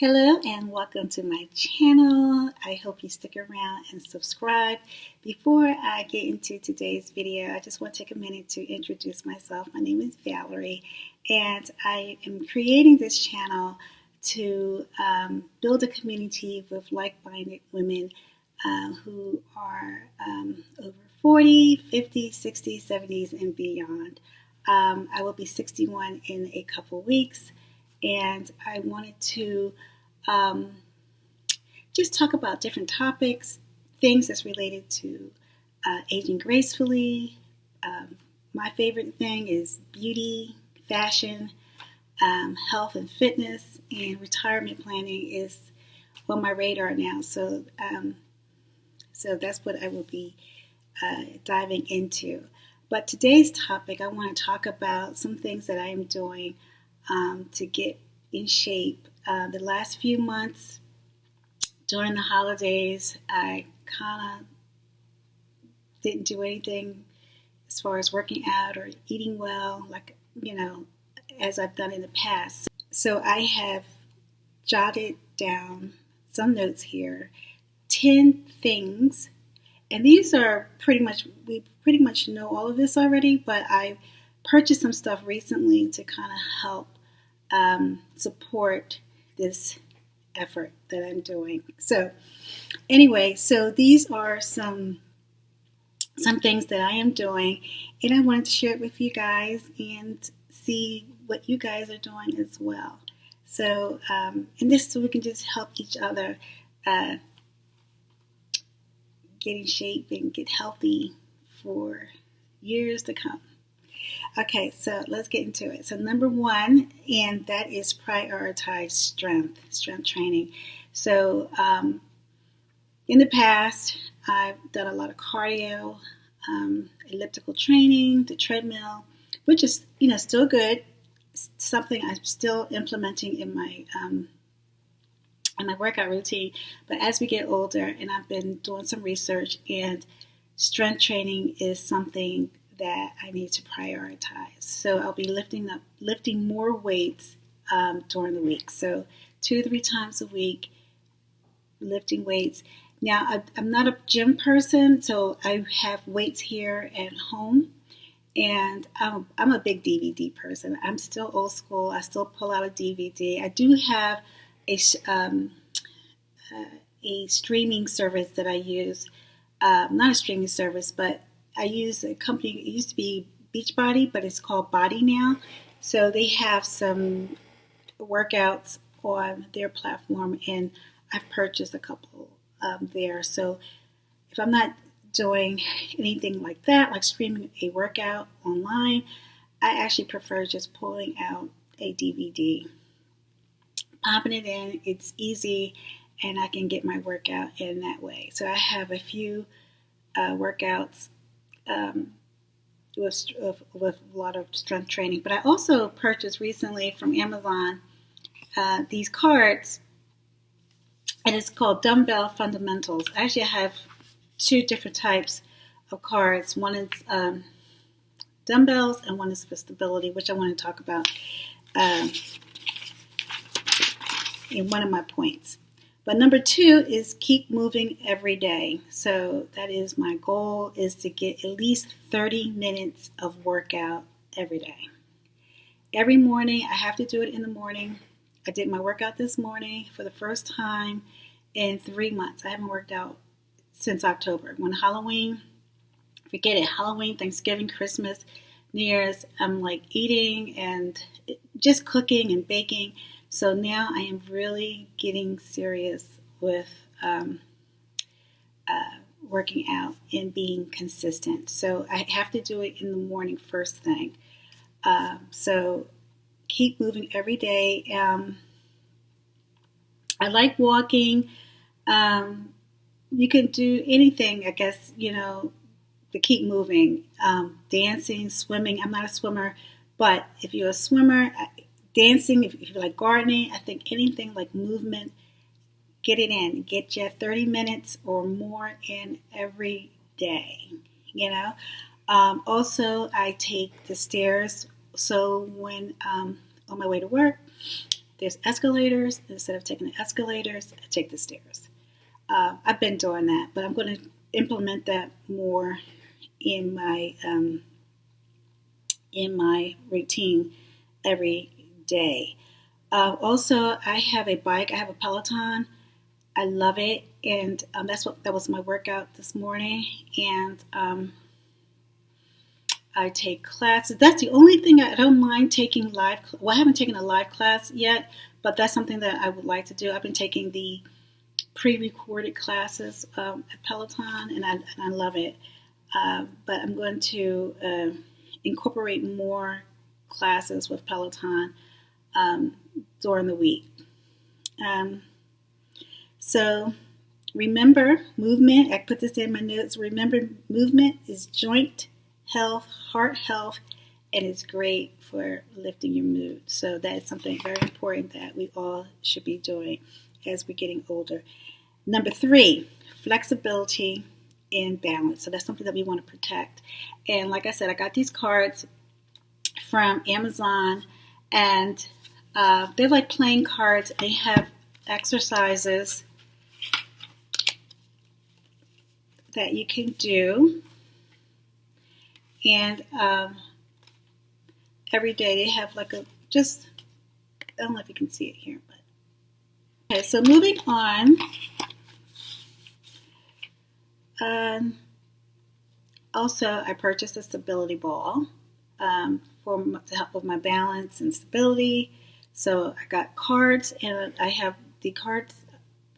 Hello and welcome to my channel. I hope you stick around and subscribe. Before I get into today's video, I just want to take a minute to introduce myself. My name is Valerie and I am creating this channel to build a community with like-minded women who are over 40, 50, 60, 70s and beyond. I will be 61 in a couple weeks. And I wanted to just talk about different topics, things that's related to aging gracefully. My favorite thing is beauty, fashion, health and fitness, and retirement planning is on my radar now. So that's what I will be diving into. But today's topic, I want to talk about some things that I am doing to get in shape. The last few months during the holidays, I kind of didn't do anything as far as working out or eating well, as I've done in the past. So I have jotted down some notes here, 10 things, and these are we pretty much know all of this already, but I purchased some stuff recently to kind of help support this effort that I'm doing. So anyway, these are some things that I am doing, and I wanted to share it with you guys and see what you guys are doing as well. So we can just help each other get in shape and get healthy for years to come. Okay, so let's get into it. So number one, and that is prioritize strength training. So in the past, I've done a lot of cardio, elliptical training, the treadmill, which is still good. Something I'm still implementing in my workout routine. But as we get older, and I've been doing some research, and strength training is something that I need to prioritize. So I'll be lifting more weights during the week. So 2 to 3 times a week, lifting weights. Now, I'm not a gym person, so I have weights here at home. And I'm a big DVD person. I'm still old school. I still pull out a DVD. I do have a streaming service that I use. Not a streaming service, but I use a company. It used to be Beachbody, but it's called Body now. So they have some workouts on their platform, and I've purchased a couple there. So if I'm not doing anything like that, like streaming a workout online, I actually prefer just pulling out a DVD, popping it in. It's easy, and I can get my workout in that way. So I have a few workouts with a lot of strength training. But I also purchased recently from Amazon these cards, and it's called Dumbbell Fundamentals. Actually, I have 2 different types of cards. One is dumbbells, and one is for stability, which I want to talk about in one of my points. But number 2 is keep moving every day. So that is my goal, is to get at least 30 minutes of workout every day. Every morning, I have to do it in the morning. I did my workout this morning for the first time in 3 months. I haven't worked out since October. When Halloween, forget it, Halloween, Thanksgiving, Christmas, New Year's, I'm like eating and just cooking and baking. So now I am really getting serious with working out and being consistent. So I have to do it in the morning first thing. So keep moving every day. I like walking. You can do anything, I guess, to keep moving. Dancing, swimming. I'm not a swimmer, but if you're a swimmer, dancing, if you like gardening, I think anything like movement, get it in. Get your 30 minutes or more in every day, Also, I take the stairs. So when on my way to work, there's escalators. Instead of taking the escalators, I take the stairs. I've been doing that, but I'm going to implement that more in my routine every day. Also, I have a bike. I have a Peloton. I love it, and that was my workout this morning. And I take classes. That's the only thing I don't mind taking live. Well, I haven't taken a live class yet, but that's something that I would like to do. I've been taking the pre-recorded classes at Peloton, and I love it. But I'm going to incorporate more classes with Peloton during the week. So remember, movement, I put this in my notes. Remember, movement is joint health, heart health, and it's great for lifting your mood. So that is something very important that we all should be doing as we're getting older. Number 3, flexibility and balance. So that's something that we want to protect. And like I said, I got these cards from Amazon, and they're like playing cards. They have exercises that you can do, and every day they have like I don't know if you can see it here, but okay. So moving on. Also, I purchased a stability ball to help with my balance and stability. So I got cards, and I have the cards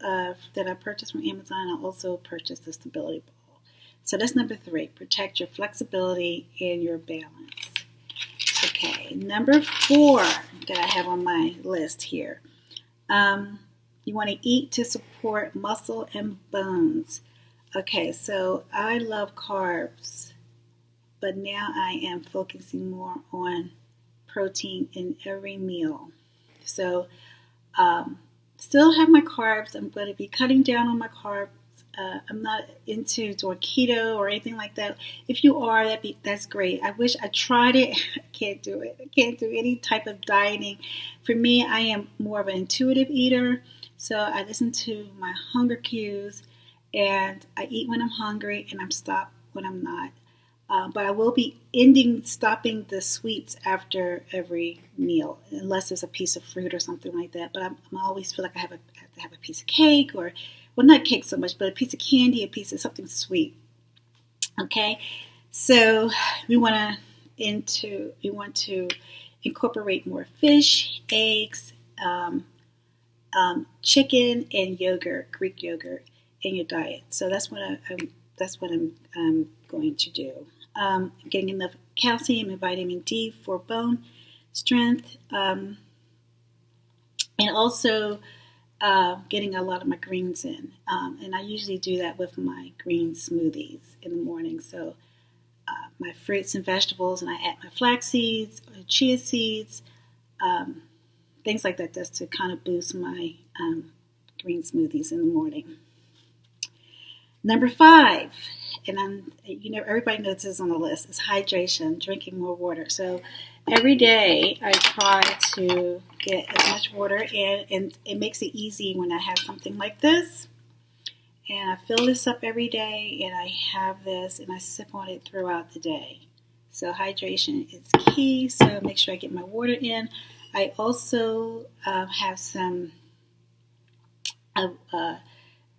that I purchased from Amazon. I also purchased the stability ball. So that's number 3. Protect your flexibility and your balance. Okay, number 4 that I have on my list here. You want to eat to support muscle and bones. Okay, so I love carbs, but now I am focusing more on protein in every meal. So still have my carbs. I'm going to be cutting down on my carbs. I'm not into doing keto or anything like that. If you are, that's great. I wish I tried it. I can't do it. I can't do any type of dieting. For me, I am more of an intuitive eater. So I listen to my hunger cues, and I eat when I'm hungry, and I'm stopped when I'm not. But I will be stopping the sweets after every meal, unless it's a piece of fruit or something like that. But I always feel like I have to have a piece of cake, or, well, not cake so much, but a piece of candy, a piece of something sweet. Okay, so we want to incorporate more fish, eggs, chicken, and yogurt, Greek yogurt, in your diet. So that's what I'm going to do. Getting enough calcium and vitamin D for bone strength, and also getting a lot of my greens in. And I usually do that with my green smoothies in the morning. So my fruits and vegetables, and I add my flax seeds, or chia seeds, things like that, just to kind of boost my green smoothies in the morning. Number 5, and everybody knows this is on the list, is hydration, drinking more water. So every day I try to get as much water in, and it makes it easy when I have something like this. And I fill this up every day, and I have this, and I sip on it throughout the day. So hydration is key, so make sure I get my water in. I also have some...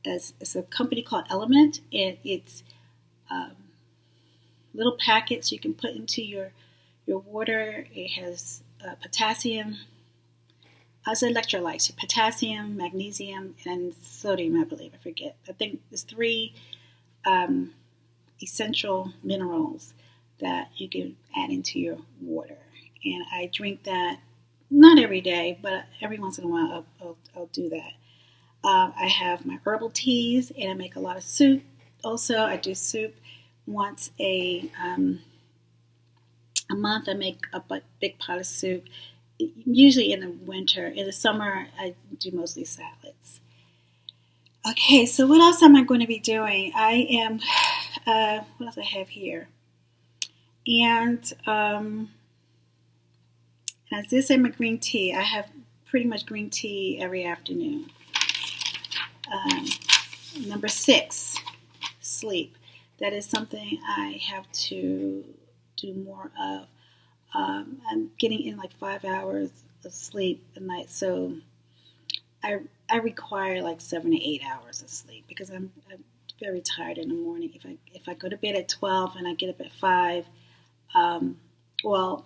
it's a company called LMNT, and it's little packets you can put into your water. It has potassium, it's electrolytes, potassium, magnesium, and sodium, I believe. I forget. I think there's 3 essential minerals that you can add into your water. And I drink that, not every day, but every once in a while I'll do that. I have my herbal teas, and I make a lot of soup. Also, I do soup once a month. I make a big pot of soup, usually in the winter. In the summer, I do mostly salads. Okay, so what else am I going to be doing? I am, what else I have here? And as this is my green tea, I have pretty much green tea every afternoon. Number 6, sleep. That is something I have to do more of. I'm getting in like 5 hours of sleep a night, so I require like 7 to 8 hours of sleep because I'm very tired in the morning. If I go to bed at 12 and I get up at 5, well,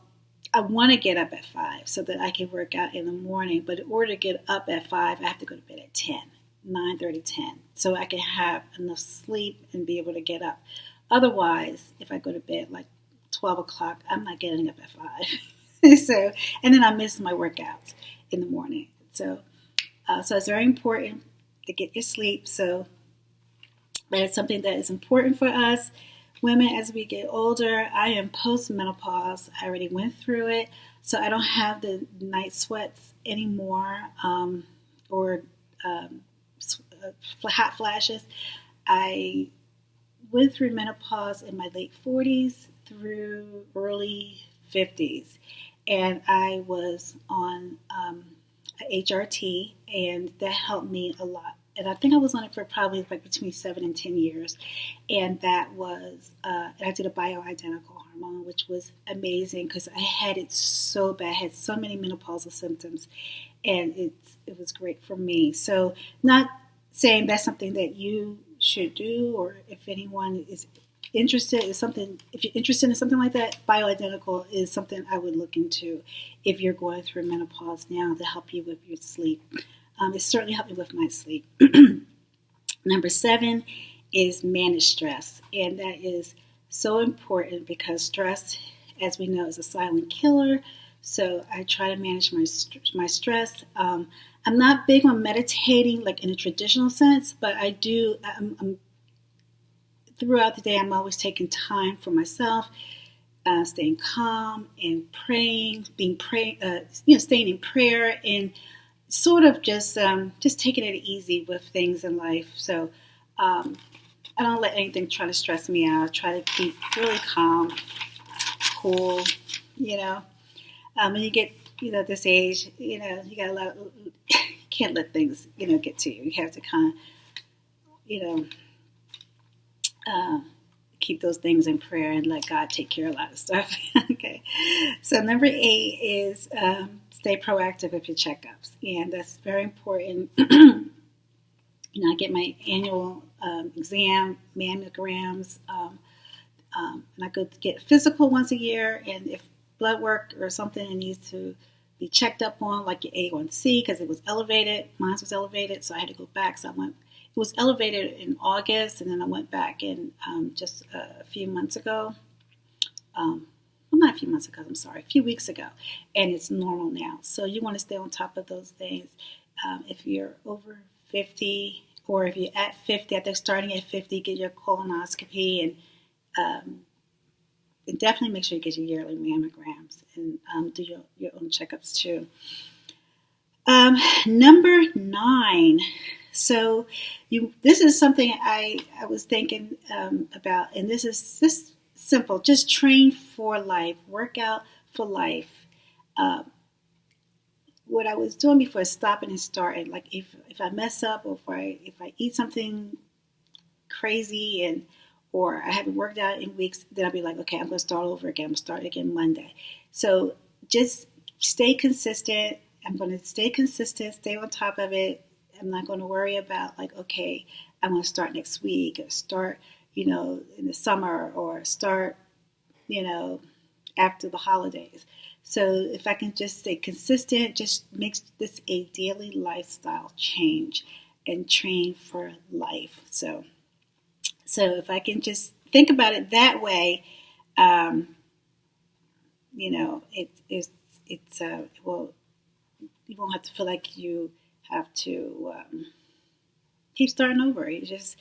I want to get up at 5 so that I can work out in the morning. But in order to get up at 5, I have to go to bed at 10, 9:30, 10, so I can have enough sleep and be able to get up. Otherwise, if I go to bed like 12 o'clock, I'm not getting up at 5. So, and then I miss my workouts in the morning. So it's very important to get your sleep. So that is something that is important for us women as we get older. I am post-menopause. I already went through it, so I don't have the night sweats anymore or hot flashes. I went through menopause in my late 40s through early 50s, and I was on HRT, and that helped me a lot. And I think I was on it for probably like between 7 and 10 years. And that was, I did a bioidentical hormone, which was amazing because I had it so bad. I had so many menopausal symptoms, and it was great for me. So not saying that's something that you should do, or if anyone is interested in something, if you're interested in something like that, bioidentical is something I would look into if you're going through menopause now to help you with your sleep. It certainly helped me with my sleep. Number 7 is manage stress. And that is so important because stress, as we know, is a silent killer. So I try to manage my stress. I'm not big on meditating like in a traditional sense, but I do. I'm throughout the day, I'm always taking time for myself, staying calm and praying, staying in prayer and sort of just taking it easy with things in life. So I don't let anything try to stress me out. I try to keep really calm, cool. When you get this age, you got can't let things get to you. You have to kind of keep those things in prayer and let God take care of a lot of stuff. Okay. So number 8 is stay proactive with your checkups. And that's very important. I get my annual exam, mammograms, and I go to get physical once a year. And if blood work or something needs to be checked up on, like your A1C, because it was elevated. Mine was elevated, so I had to go back. So I went. It was elevated in August, and then I went back in just a few months ago. Not a few months ago, I'm sorry, a few weeks ago. And it's normal now. So you want to stay on top of those things. If you're over 50, or if you're at 50, I think starting at 50, get your colonoscopy and definitely make sure you get your yearly mammograms and do your own checkups too. Number 9. So this is something I was thinking about, and this is just simple. Just train for life, work out for life. What I was doing before is stopping and starting. Like if I mess up, or if I eat something crazy or I haven't worked out in weeks, then I'll be like, okay, I'm going to start over again. I'm going to start again Monday. So just stay consistent. I'm going to stay consistent, stay on top of it. I'm not going to worry about like, okay, I'm going to start next week or start, in the summer or start, after the holidays. So if I can just stay consistent, just make this a daily lifestyle change and train for life. So if I can just think about it that way, you won't have to feel like you have to keep starting over. You just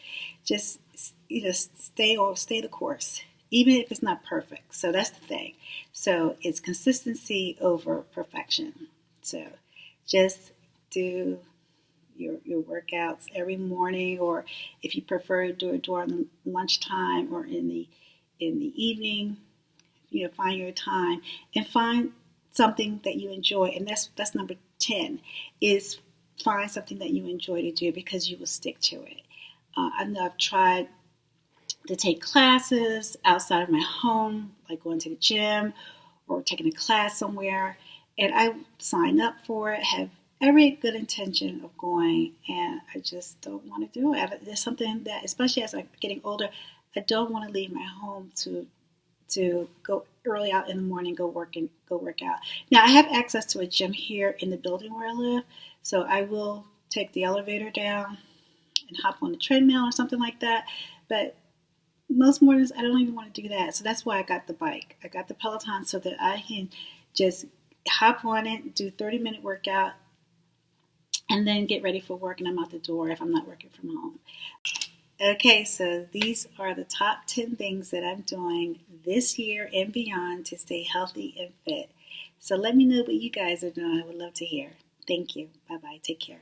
stay the course, even if it's not perfect. So that's the thing. So it's consistency over perfection. So just do your workouts every morning, or if you prefer, do it during lunchtime or in the evening. Find your time and find something that you enjoy, and that's number 10, is find something that you enjoy to do because you will stick to it. I know I've tried to take classes outside of my home, like going to the gym or taking a class somewhere, and I sign up for it, have every good intention of going, and I just don't want to do it. There's something that, especially as I'm getting older, I don't want to leave my home to go early out in the morning, go work out. Now I have access to a gym here in the building where I live, so I will take the elevator down and hop on the treadmill or something like that. But most mornings I don't even want to do that. So that's why I got the bike. I got the Peloton so that I can just hop on it, do 30-minute workout, and then get ready for work, and I'm out the door if I'm not working from home. Okay, so these are the top 10 things that I'm doing this year and beyond to stay healthy and fit. So let me know what you guys are doing. I would love to hear. Thank you. Bye-bye. Take care.